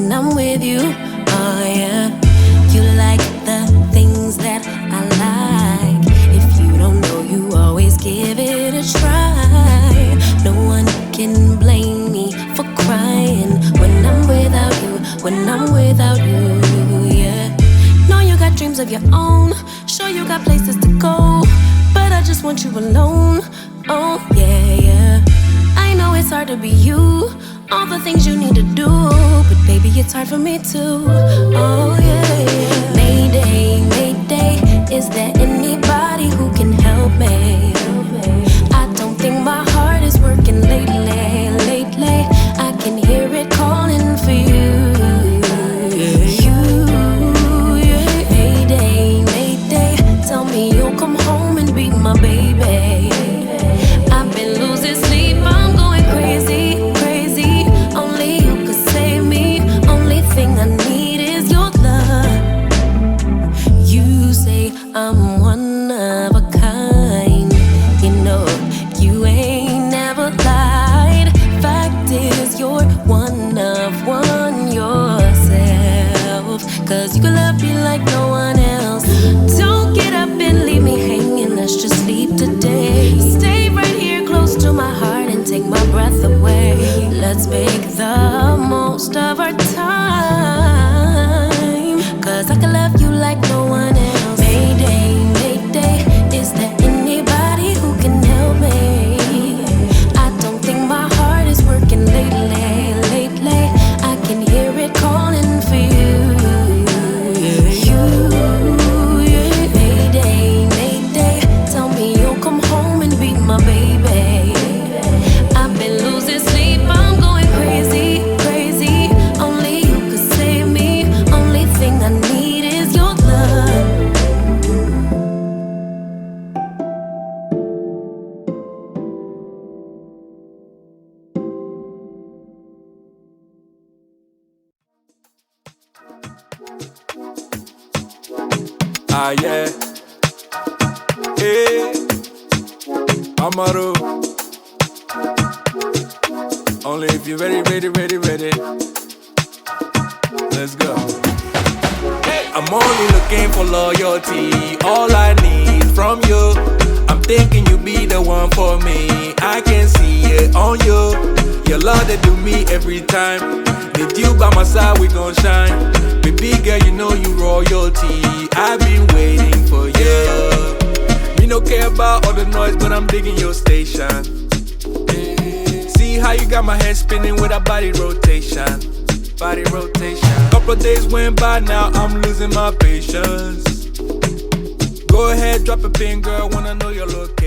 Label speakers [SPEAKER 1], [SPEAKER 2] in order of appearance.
[SPEAKER 1] when I'm with you. Oh yeah, you like the things that I like. If you don't know, you always give it a try. No one can blame me for crying when I'm without you, when I'm without you, yeah. Know you got dreams of your own, sure you got places to go, but I just want you alone. Oh yeah, yeah. I know it's hard to be you, all the things you need to do, but baby, it's hard for me too. Oh yeah, yeah. Mayday, mayday, is there anybody who can help me? I don't think my heart is working lately, lately. I can hear it calling for you. You, yeah. Mayday, mayday, tell me you'll come home and be my baby. I've been losing sleep, I'm going crazy, crazy. Only you could save me. Only thing I need is your love. You say I'm one of a kind. You know, you ain't never lied. Fact is, you're one of one yourself. Cause you can love me like no one else. Don't get up and leave me hanging, let's just sleep today. Stay right here close to my heart and take my breath away. Let's make the most of our time, cause I can love you like no one else. Mayday, mayday, is there anybody who can help me? I don't think my heart is working lately, lately. I can hear it calling for you. You, yeah. Mayday, mayday, tell me you'll come home and be my baby. I've been losing sleep, I'm going crazy, crazy. Only you could save me. Only thing I need is your love.
[SPEAKER 2] Ah yeah, hey, Amaru. Only if you're ready, ready, ready, ready. Let's go. I'm only looking for loyalty, all I need from you. I'm thinking you be the one for me. I can see it on you. Your love that do me every time. With you by my side, we gon' shine. Baby girl, you know you royalty. I've been waiting for you. Me no care about all the noise, but I'm digging your station. See how you got my head spinning with a body rotation. Body rotation. Couple of days went by, now I'm losing my patience. Go ahead, drop a pin, girl, wanna know your location.